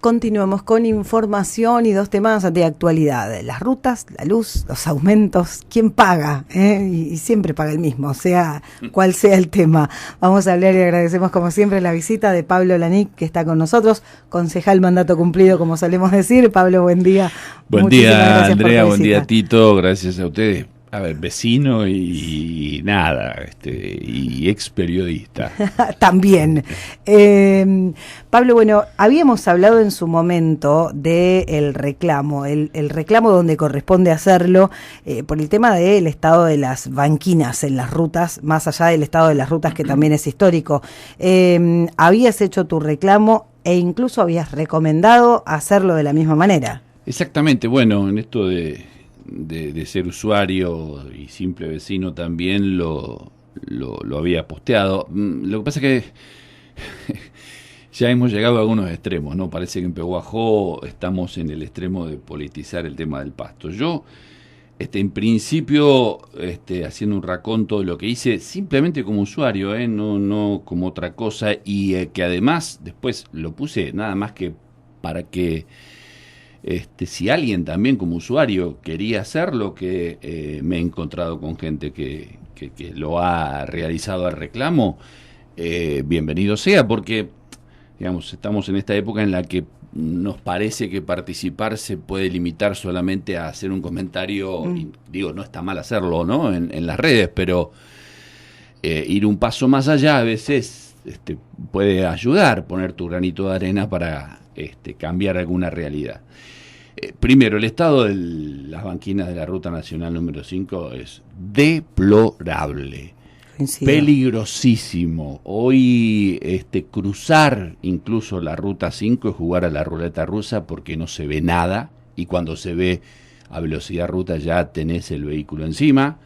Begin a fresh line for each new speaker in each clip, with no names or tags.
Continuamos con información y dos temas de actualidad: las rutas, la luz, los aumentos, quién paga, y siempre paga el mismo, sea cual sea el tema. Vamos a hablar y agradecemos como siempre la visita de Pablo Lanic, que está con nosotros, concejal mandato cumplido, como solemos decir. Pablo, buen día.
Buen día, Andrea, buen día, Tito, gracias a ustedes. A ver, vecino y nada, y ex periodista.
También. Pablo, bueno, habíamos hablado en su momento del reclamo, el reclamo donde corresponde hacerlo, por el tema del estado de las banquinas en las rutas, más allá del estado de las rutas que también es histórico. Habías hecho tu reclamo e incluso habías recomendado hacerlo de la misma manera.
Exactamente, bueno, en esto de ser usuario y simple vecino también lo había posteado. Lo que pasa es que ya hemos llegado a algunos extremos, ¿no? Parece que en Pehuajó estamos en el extremo de politizar el tema del pasto. Yo, en principio, haciendo un raconto de lo que hice, simplemente como usuario, no como otra cosa, y que además después lo puse nada más que para que si alguien también como usuario quería hacerlo, que me he encontrado con gente que lo ha realizado al reclamo, bienvenido sea, porque digamos estamos en esta época en la que nos parece que participar se puede limitar solamente a hacer un comentario, y digo, no está mal hacerlo, ¿no? En las redes, pero ir un paso más allá a veces puede ayudar, poner tu granito de arena para cambiar alguna realidad. Primero, el estado de las banquinas de la Ruta Nacional número 5 es deplorable, peligrosísimo. Hoy cruzar incluso la Ruta 5 es jugar a la ruleta rusa porque no se ve nada, y cuando se ve a velocidad ruta ya tenés el vehículo encima.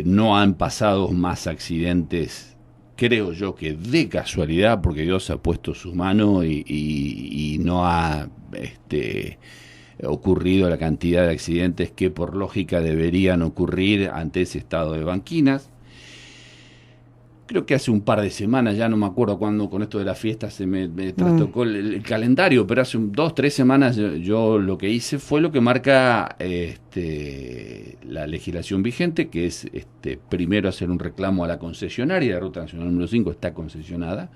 No han pasado más accidentes, creo yo, que de casualidad, porque Dios ha puesto su mano y no ha ocurrido la cantidad de accidentes que por lógica deberían ocurrir ante ese estado de banquinas. Creo que hace un par de semanas, ya no me acuerdo cuándo, con esto de las fiestas se me trastocó el calendario, pero hace 2-3 semanas yo lo que hice fue lo que marca la legislación vigente, que es primero hacer un reclamo a la concesionaria. La Ruta Nacional número 5 está concesionada.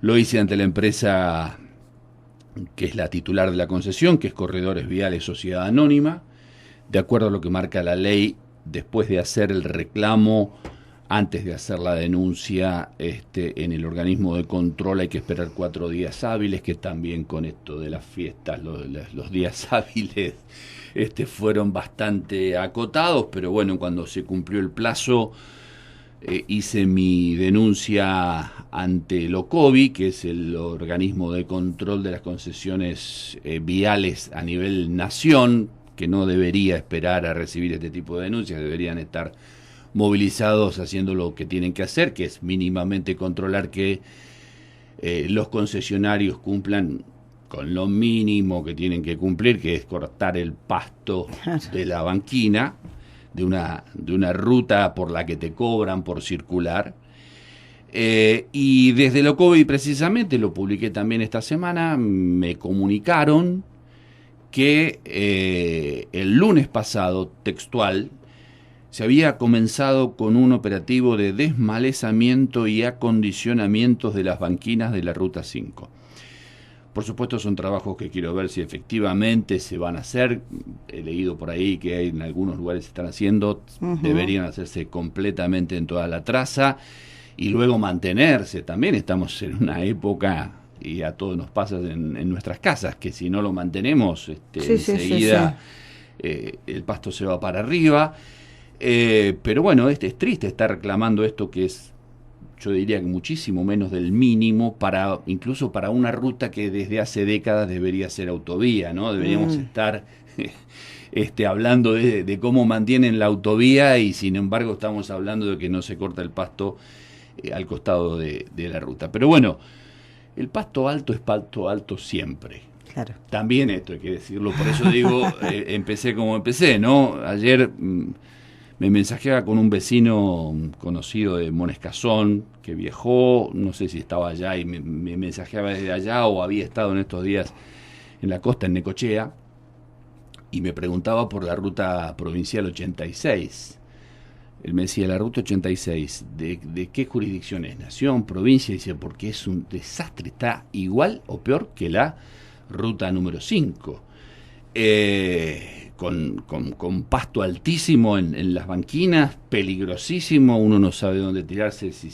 Lo hice ante la empresa que es la titular de la concesión, que es Corredores Viales Sociedad Anónima. De acuerdo a lo que marca la ley, después de hacer el reclamo, antes de hacer la denuncia en el organismo de control, hay que esperar 4 días hábiles, que también con esto de las fiestas los días hábiles fueron bastante acotados, pero bueno, cuando se cumplió el plazo, hice mi denuncia ante el OCOVI, que es el organismo de control de las concesiones viales a nivel nación, que no debería esperar a recibir este tipo de denuncias, deberían estar movilizados haciendo lo que tienen que hacer, que es mínimamente controlar que los concesionarios cumplan con lo mínimo que tienen que cumplir, que es cortar el pasto de la banquina, de una ruta por la que te cobran por circular. Y desde el OCOVI, precisamente, lo publiqué también esta semana, me comunicaron que el lunes pasado, textual, se había comenzado con un operativo de desmalezamiento y acondicionamientos de las banquinas de la Ruta 5. Por supuesto, son trabajos que quiero ver si efectivamente se van a hacer. He leído por ahí que en algunos lugares se están haciendo, deberían hacerse completamente en toda la traza y luego mantenerse. También estamos en una época, y a todos nos pasa en nuestras casas, que si no lo mantenemos, enseguida el pasto se va para arriba. Pero bueno, es triste estar reclamando esto, que es, yo diría que muchísimo menos del mínimo, incluso para una ruta que desde hace décadas debería ser autovía, ¿no? Deberíamos estar hablando de cómo mantienen la autovía, y sin embargo estamos hablando de que no se corta el pasto al costado de la ruta. Pero bueno, el pasto alto es pasto alto siempre. Claro. También esto hay que decirlo, por eso digo, empecé como empecé, ¿no? Ayer me mensajeaba con un vecino conocido de Monescazón, que viajó, no sé si estaba allá y me mensajeaba desde allá o había estado en estos días en la costa, en Necochea, y me preguntaba por la ruta provincial 86. Él me decía, la ruta 86, ¿de qué jurisdicción es? ¿Nación, provincia? Y dice, porque es un desastre, está igual o peor que la ruta número 5. Con pasto altísimo en las banquinas, peligrosísimo, uno no sabe dónde tirarse, si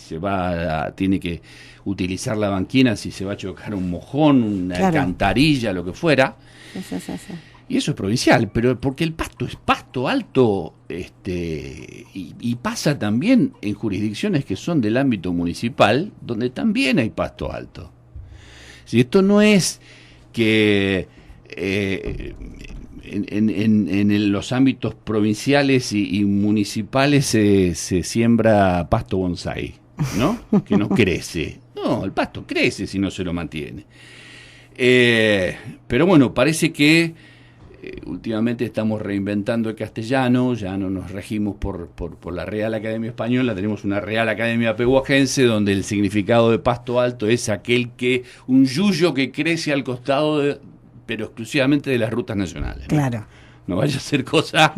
tiene que utilizar la banquina, si se va a chocar un mojón, una alcantarilla, lo que fuera.
Sí.
Y eso es provincial, pero porque el pasto es pasto alto, y pasa también en jurisdicciones que son del ámbito municipal, donde también hay pasto alto. Si esto no es que en los ámbitos provinciales y municipales se siembra pasto bonsái, ¿no? Que no crece. No, el pasto crece si no se lo mantiene. Pero bueno, parece que últimamente estamos reinventando el castellano, ya no nos regimos por la Real Academia Española, tenemos una Real Academia Pehuajense, donde el significado de pasto alto es un yuyo que crece al costado pero exclusivamente de las rutas nacionales, ¿no?
Claro.
No vaya a ser cosa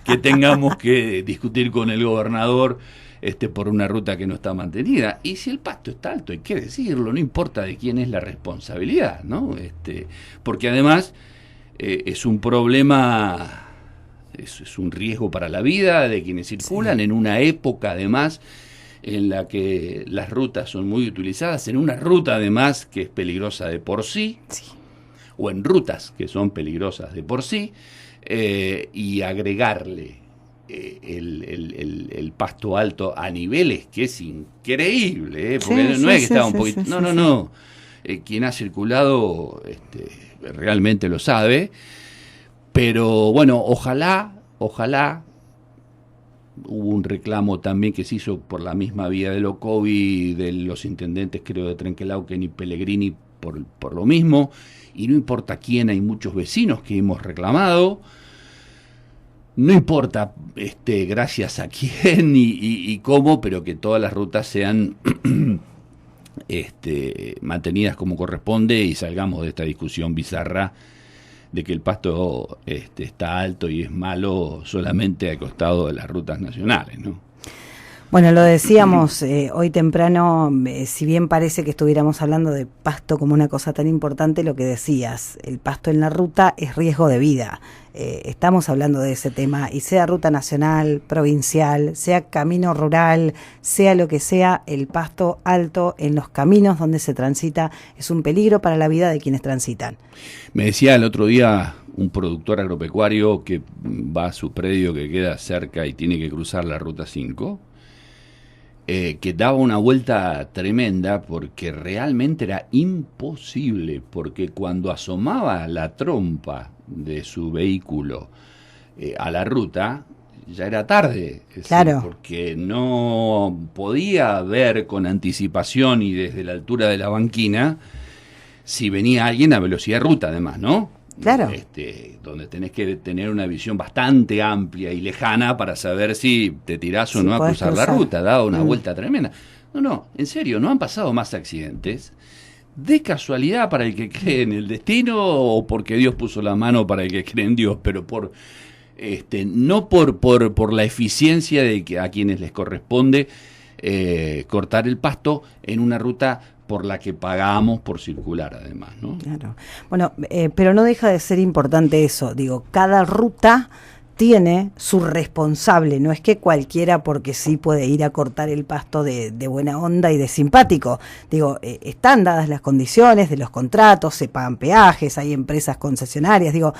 que tengamos que discutir con el gobernador por una ruta que no está mantenida. Y si el pasto está alto, hay que decirlo, no importa de quién es la responsabilidad, ¿no? Porque además es un problema, es un riesgo para la vida de quienes circulan, en una época además en la que las rutas son muy utilizadas, en una ruta además que es peligrosa de por sí. O en rutas que son peligrosas de por sí, y agregarle el pasto alto a niveles que es increíble, porque no es que estaba un poquito... No. Quien ha circulado realmente lo sabe, pero bueno, ojalá, hubo un reclamo también que se hizo por la misma vía de Locovi, de los intendentes, creo, de Trenquelauquen y Pellegrini, por lo mismo, y no importa quién, hay muchos vecinos que hemos reclamado, no importa gracias a quién y cómo, pero que todas las rutas sean mantenidas como corresponde y salgamos de esta discusión bizarra de que el pasto está alto y es malo solamente al costado de las rutas nacionales, ¿no?
Bueno, lo decíamos hoy temprano, si bien parece que estuviéramos hablando de pasto como una cosa tan importante, lo que decías, el pasto en la ruta es riesgo de vida. Estamos hablando de ese tema, y sea ruta nacional, provincial, sea camino rural, sea lo que sea, el pasto alto en los caminos donde se transita es un peligro para la vida de quienes transitan.
Me decía el otro día un productor agropecuario que va a su predio que queda cerca y tiene que cruzar la ruta 5, que daba una vuelta tremenda porque realmente era imposible, porque cuando asomaba la trompa de su vehículo a la ruta, ya era tarde,
claro,
porque no podía ver con anticipación y desde la altura de la banquina si venía alguien a velocidad ruta, además, ¿no?
Claro.
Donde tenés que tener una visión bastante amplia y lejana para saber si te tirás o no a cruzar la ruta, daba una vuelta tremenda. No, en serio, no han pasado más accidentes de casualidad para el que cree en el destino o porque Dios puso la mano para el que cree en Dios, pero no por la eficiencia de que a quienes les corresponde cortar el pasto en una ruta por la que pagamos por circular, además, ¿no?
Claro. Bueno, pero no deja de ser importante eso. Digo, cada ruta tiene su responsable. No es que cualquiera, porque sí, puede ir a cortar el pasto de buena onda y de simpático. Digo, están dadas las condiciones de los contratos, se pagan peajes, hay empresas concesionarias. Digo,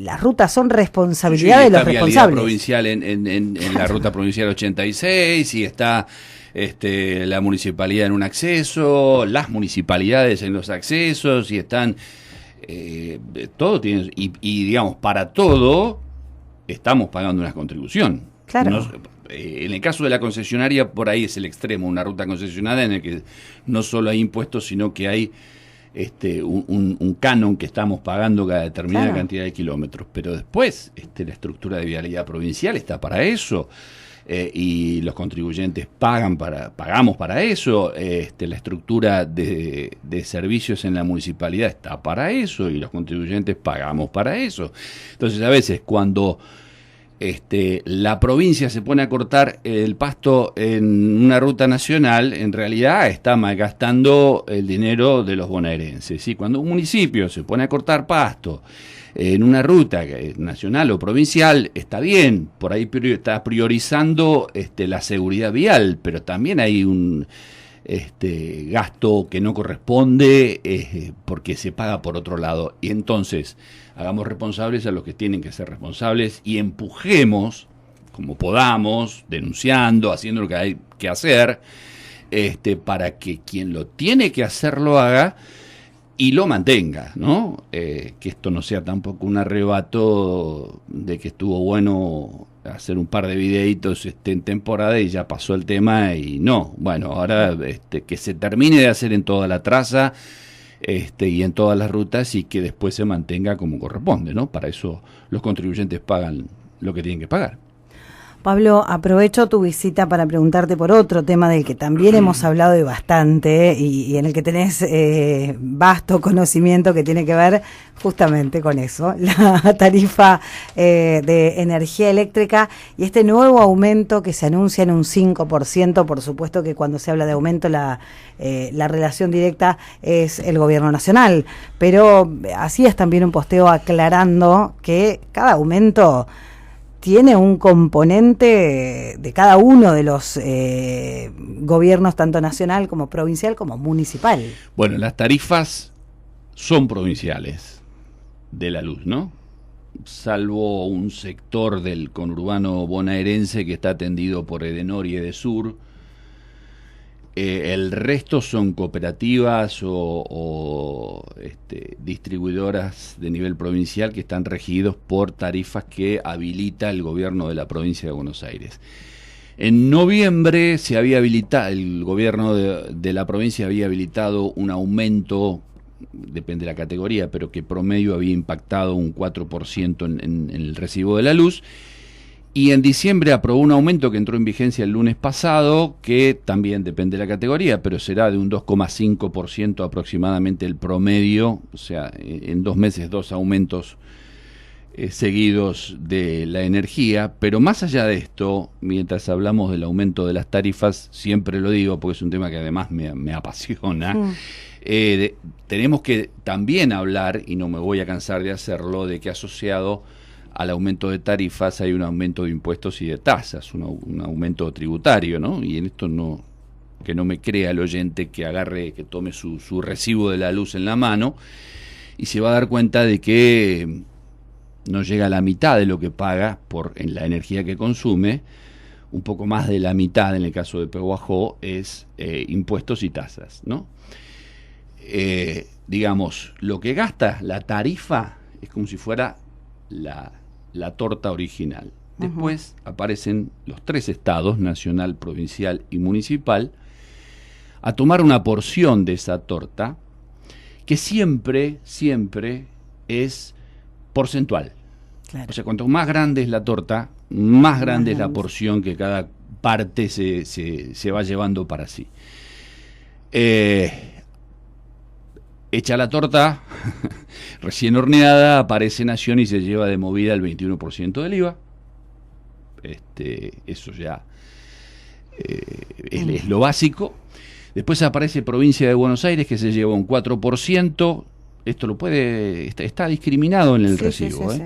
las rutas son responsabilidad de los responsables.
Provincial en la ruta provincial 86, y está la municipalidad en un acceso, las municipalidades en los accesos, y están todo tiene, y digamos, para todo estamos pagando una contribución.
Claro.
En el caso de la concesionaria, por ahí es el extremo, una ruta concesionada en el que no solo hay impuestos, sino que hay un canon que estamos pagando cada determinada
Claro.
cantidad de kilómetros, pero después la estructura de vialidad provincial está para eso, y los contribuyentes pagamos para eso, la estructura de servicios en la municipalidad está para eso, y los contribuyentes pagamos para eso. Entonces, a veces cuando la provincia se pone a cortar el pasto en una ruta nacional, en realidad está malgastando el dinero de los bonaerenses, ¿sí? Cuando un municipio se pone a cortar pasto en una ruta nacional o provincial, está bien, por ahí está priorizando la seguridad vial, pero también hay un gasto que no corresponde, porque se paga por otro lado. Y entonces hagamos responsables a los que tienen que ser responsables y empujemos como podamos, denunciando, haciendo lo que hay que hacer, para que quien lo tiene que hacer lo haga y lo mantenga, ¿no? Que esto no sea tampoco un arrebato de que estuvo bueno hacer un par de videitos en temporada y ya pasó el tema, y no. Bueno, ahora que se termine de hacer en toda la traza, y en todas las rutas, y que después se mantenga como corresponde, ¿no? Para eso los contribuyentes pagan lo que tienen que pagar.
Pablo, aprovecho tu visita para preguntarte por otro tema del que también hemos hablado y bastante, y en el que tenés vasto conocimiento, que tiene que ver justamente con eso, la tarifa de energía eléctrica y este nuevo aumento que se anuncia en un 5%. Por supuesto que cuando se habla de aumento la relación directa es el gobierno nacional, pero hacías también un posteo aclarando que cada aumento tiene un componente de cada uno de los gobiernos, tanto nacional como provincial como municipal.
Bueno, las tarifas son provinciales de la luz, ¿no? Salvo un sector del conurbano bonaerense que está atendido por Edenor y Edesur. El resto son cooperativas o distribuidoras de nivel provincial que están regidos por tarifas que habilita el gobierno de la provincia de Buenos Aires. En noviembre se había habilitado, el gobierno de la provincia había habilitado un aumento, depende de la categoría, pero que promedio había impactado un 4% en el recibo de la luz. Y en diciembre aprobó un aumento que entró en vigencia el lunes pasado, que también depende de la categoría, pero será de un 2,5% aproximadamente el promedio, o sea, en 2 meses 2 aumentos seguidos de la energía. Pero más allá de esto, mientras hablamos del aumento de las tarifas, siempre lo digo porque es un tema que además me apasiona, tenemos que también hablar, y no me voy a cansar de hacerlo, de que asociado al aumento de tarifas hay un aumento de impuestos y de tasas, un aumento tributario, ¿no? Y en esto que no me crea el oyente que tome su recibo de la luz en la mano y se va a dar cuenta de que no llega a la mitad de lo que paga en la energía que consume. Un poco más de la mitad en el caso de Pehuajó es impuestos y tasas, ¿no? Digamos, lo que gasta la tarifa es como si fuera la torta original. Después aparecen los 3 estados, nacional, provincial y municipal, a tomar una porción de esa torta que siempre es porcentual. Claro. O sea, cuanto más grande es la torta, más grande es la porción que cada parte se va llevando para sí. Hecha la torta, recién horneada, aparece Nación y se lleva de movida el 21% del IVA. Eso ya es lo básico. Después aparece Provincia de Buenos Aires, que se lleva un 4%. Esto está discriminado en el recibo. Sí.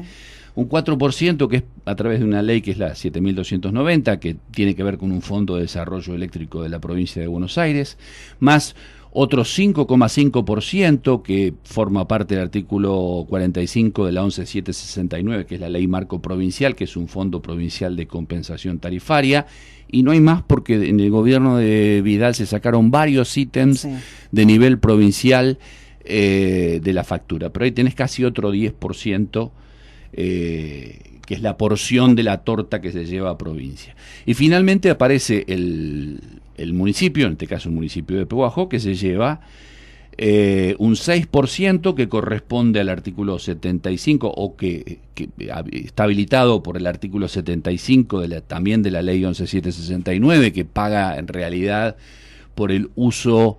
Un 4% que es a través de una ley que es la 7290, que tiene que ver con un fondo de desarrollo eléctrico de la Provincia de Buenos Aires, más otro 5,5% que forma parte del artículo 45 de la 11769, que es la ley marco provincial, que es un fondo provincial de compensación tarifaria. Y no hay más porque en el gobierno de Vidal se sacaron varios ítems de nivel provincial de la factura. Pero ahí tenés casi otro 10%, que es la porción de la torta que se lleva a provincia. Y finalmente aparece el municipio, en este caso el municipio de Pehuajó, que se lleva un 6% que corresponde al artículo 75 o que está habilitado por el artículo 75 también de la ley 11769, que paga en realidad por el uso,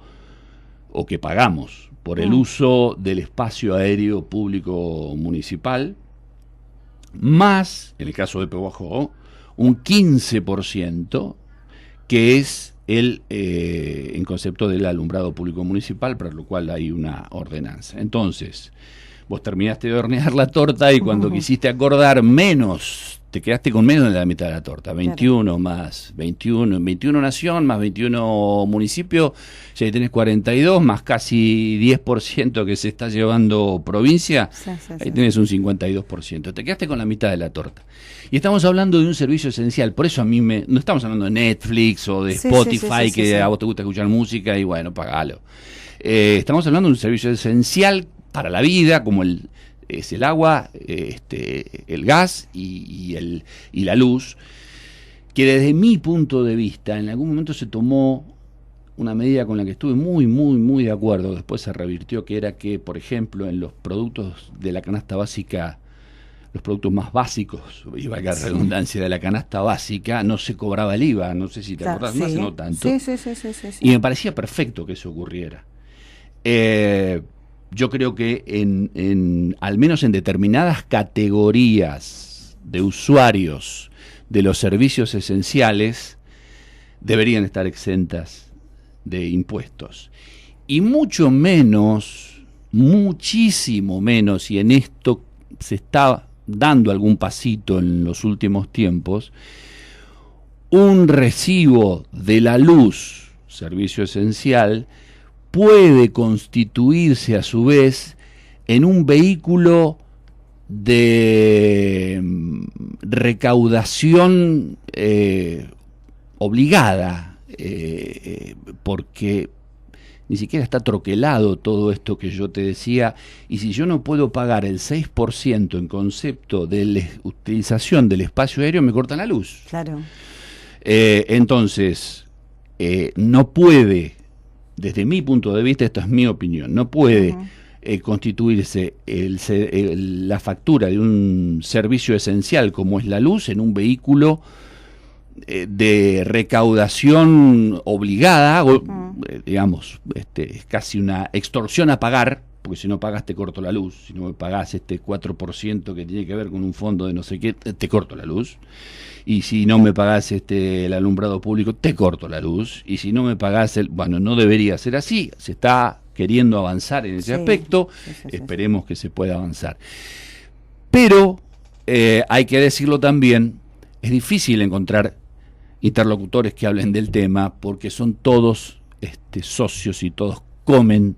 o que pagamos por el uso del espacio aéreo público municipal, más, en el caso de Pehuajó, un 15% que es en concepto del alumbrado público municipal, para lo cual hay una ordenanza. Entonces, vos terminaste de hornear la torta y cuando quisiste acordar te quedaste con menos de la mitad de la torta. 21 más 21 nación, más 21 municipios, ya tenés 42, más casi 10% que se está llevando provincia, ahí tenés un 52%. Te quedaste con la mitad de la torta. Y estamos hablando de un servicio esencial, por eso a mí no estamos hablando de Netflix o de Spotify, que a vos te gusta escuchar música y bueno, pagalo. Estamos hablando de un servicio esencial para la vida, como es el agua, el gas y la luz, que desde mi punto de vista en algún momento se tomó una medida con la que estuve muy de acuerdo, después se revirtió, que era que, por ejemplo, en los productos de la canasta básica, los productos más básicos, y valga la redundancia, de la canasta básica, no se cobraba el IVA, no sé si te acordás, no hace no tanto. Sí. Y me parecía perfecto que eso ocurriera. Yo creo que al menos en determinadas categorías de usuarios de los servicios esenciales deberían estar exentas de impuestos. Y muchísimo menos, y en esto se está dando algún pasito en los últimos tiempos, un recibo de la luz, servicio esencial, puede constituirse a su vez en un vehículo de recaudación obligada, porque ni siquiera está troquelado todo esto que yo te decía, y si yo no puedo pagar el 6% en concepto de la utilización del espacio aéreo, me cortan la luz.
Claro.
Entonces, no puede, desde mi punto de vista, esto es mi opinión, no puede constituirse la factura de un servicio esencial como es la luz en un vehículo de recaudación obligada, digamos, es casi una extorsión a pagar, porque si no pagas te corto la luz, si no me pagás 4% que tiene que ver con un fondo de no sé qué, te corto la luz, y si no me pagás el alumbrado público, te corto la luz, y si no me pagás bueno, no debería ser así, se está queriendo avanzar en ese aspecto, esperemos que se pueda avanzar. Pero, hay que decirlo también, es difícil encontrar interlocutores que hablen del tema, porque son todos socios y todos comen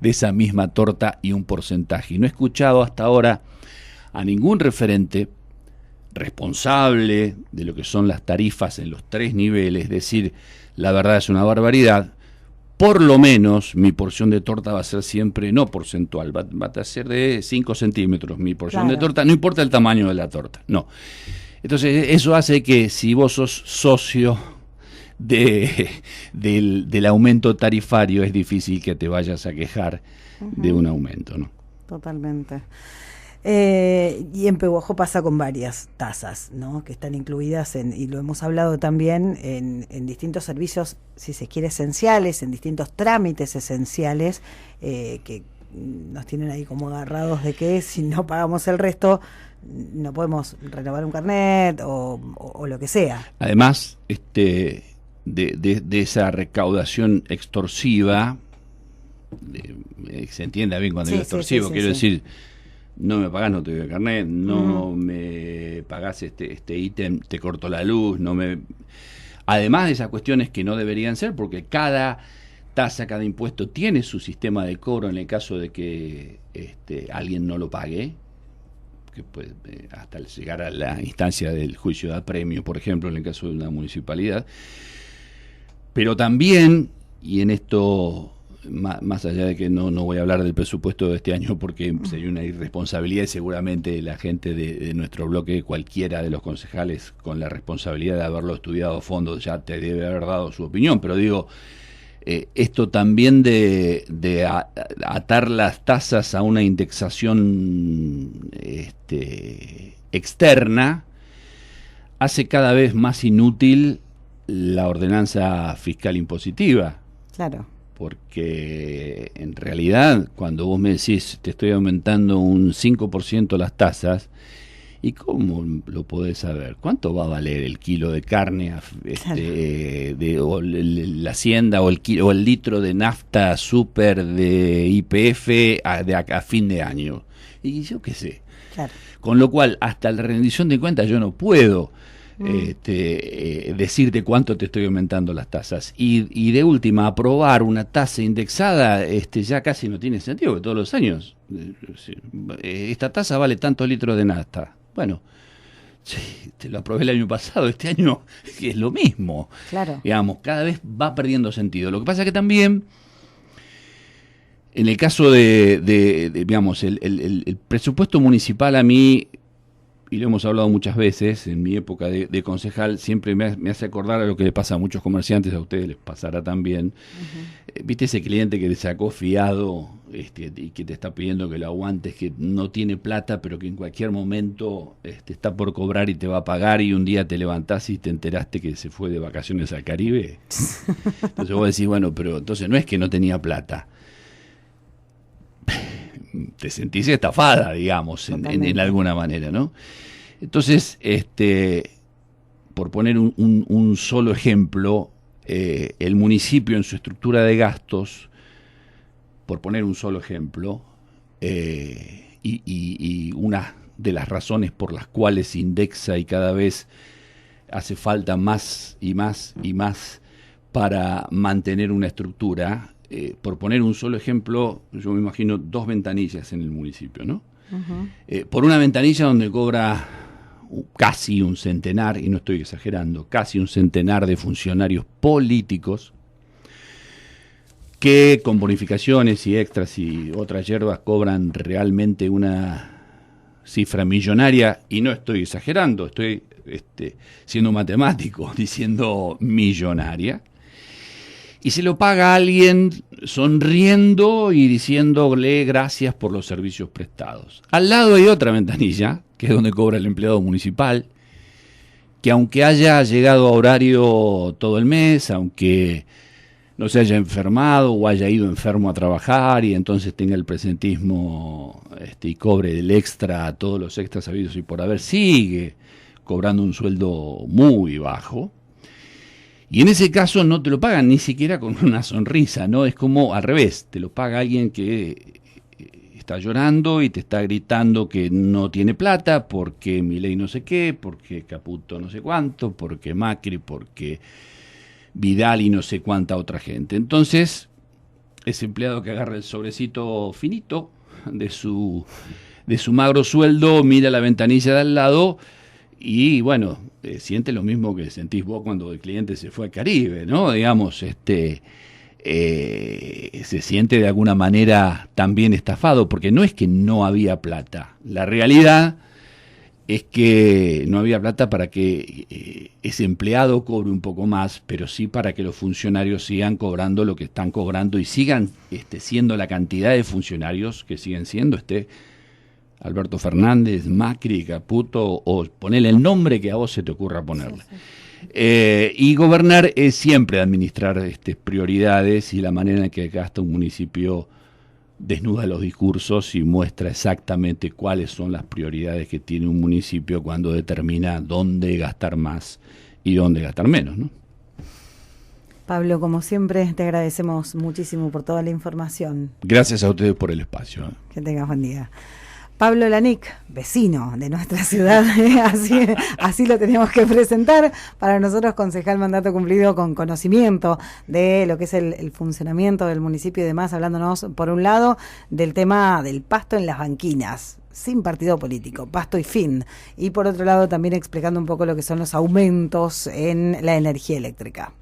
de esa misma torta y un porcentaje. Y no he escuchado hasta ahora a ningún referente responsable de lo que son las tarifas en los 3 niveles decir, la verdad es una barbaridad, por lo menos mi porción de torta va a ser siempre no porcentual, va a ser de 5 centímetros mi porción de torta, no importa el tamaño de la torta, no. Entonces eso hace que si vos sos socio del aumento tarifario, es difícil que te vayas a quejar de un aumento, ¿no?
Totalmente. Y en Pehuajó pasa con varias tasas, ¿no? Que están incluidas y lo hemos hablado también, en distintos servicios, si se quiere, esenciales, en distintos trámites esenciales, que nos tienen ahí como agarrados de que si no pagamos el resto no podemos renovar un carnet o lo que sea.
Además, de esa recaudación extorsiva, se entienda bien cuando digo extorsivo, quiero decir, no me pagás, no te doy el carnet, no me pagás este ítem, te corto la luz, además de esas cuestiones que no deberían ser, porque cada tasa, cada impuesto tiene su sistema de cobro en el caso de que alguien no lo pague, que puede hasta llegar a la instancia del juicio de apremio, por ejemplo, en el caso de una municipalidad. Pero también, y en esto, más allá de que no voy a hablar del presupuesto de este año porque sería una irresponsabilidad, y seguramente la gente de nuestro bloque, cualquiera de los concejales con la responsabilidad de haberlo estudiado a fondo, ya te debe haber dado su opinión, pero digo, esto también de atar las tasas a una indexación externa hace cada vez más inútil la ordenanza fiscal impositiva.
Claro.
Porque en realidad cuando vos me decís te estoy aumentando un 5% las tasas, ¿y cómo lo podés saber? ¿Cuánto va a valer el kilo de carne, o la hacienda, o el litro de nafta super de YPF a fin de año? Y yo qué sé.
Claro.
Con lo cual, hasta la rendición de cuentas yo no puedo decirte cuánto te estoy aumentando las tasas. Y de última, aprobar una tasa indexada ya casi no tiene sentido, porque todos los años esta tasa vale tantos litros de nafta. Bueno, sí, te lo aprobé el año pasado, este año es lo mismo.
Claro.
Digamos, cada vez va perdiendo sentido. Lo que pasa es que también, en el caso digamos, el presupuesto municipal a mí, y lo hemos hablado muchas veces, en mi época de concejal, siempre me hace acordar a lo que le pasa a muchos comerciantes, a ustedes les pasará también. ¿Viste ese cliente que te sacó fiado y que te está pidiendo que lo aguantes, que no tiene plata, pero que en cualquier momento está por cobrar y te va a pagar, y un día te levantás y te enteraste que se fue de vacaciones al Caribe? Entonces vos decís, bueno, pero entonces no es que no tenía plata. Te sentís estafada, digamos, en alguna manera, ¿no? Entonces, por poner un solo ejemplo, el municipio en su estructura de gastos, por poner un solo ejemplo, y una de las razones por las cuales indexa y cada vez hace falta más y más y más para mantener una estructura, por poner un solo ejemplo, yo me imagino 2 ventanillas en el municipio, ¿no? Por una ventanilla donde cobra casi un centenar, y no estoy exagerando, casi un centenar de funcionarios políticos que con bonificaciones y extras y otras hierbas cobran realmente una cifra millonaria, y no estoy exagerando, estoy siendo matemático, diciendo millonaria. Y se lo paga a alguien sonriendo y diciéndole gracias por los servicios prestados. Al lado hay otra ventanilla, que es donde cobra el empleado municipal, que aunque haya llegado a horario todo el mes, aunque no se haya enfermado o haya ido enfermo a trabajar y entonces tenga el presentismo y cobre el extra, todos los extras habidos y por haber, sigue cobrando un sueldo muy bajo. Y en ese caso no te lo pagan ni siquiera con una sonrisa, ¿no? Es como al revés, te lo paga alguien que está llorando y te está gritando que no tiene plata porque Milei no sé qué, porque Caputo no sé cuánto, porque Macri, porque Vidal y no sé cuánta otra gente. Entonces, ese empleado que agarra el sobrecito finito de su magro sueldo, mira la ventanilla de al lado y bueno, siente lo mismo que sentís vos cuando el cliente se fue al Caribe, ¿no? Digamos, se siente de alguna manera también estafado, porque no es que no había plata. La realidad es que no había plata para que ese empleado cobre un poco más, pero sí para que los funcionarios sigan cobrando lo que están cobrando y sigan siendo la cantidad de funcionarios que siguen siendo Alberto Fernández, Macri, Caputo, o ponele el nombre que a vos se te ocurra ponerle. Sí, sí. Y gobernar es siempre administrar prioridades, y la manera en que gasta un municipio desnuda los discursos y muestra exactamente cuáles son las prioridades que tiene un municipio cuando determina dónde gastar más y dónde gastar menos, ¿no?
Pablo, como siempre, te agradecemos muchísimo por toda la información.
Gracias a ustedes por el espacio.
Que tengas buen día. Pablo Lanic, vecino de nuestra ciudad, así lo tenemos que presentar. Para nosotros, concejal mandato cumplido, con conocimiento de lo que es el funcionamiento del municipio y demás, hablándonos, por un lado, del tema del pasto en las banquinas, sin partido político, pasto y fin. Y por otro lado, también explicando un poco lo que son los aumentos en la energía eléctrica.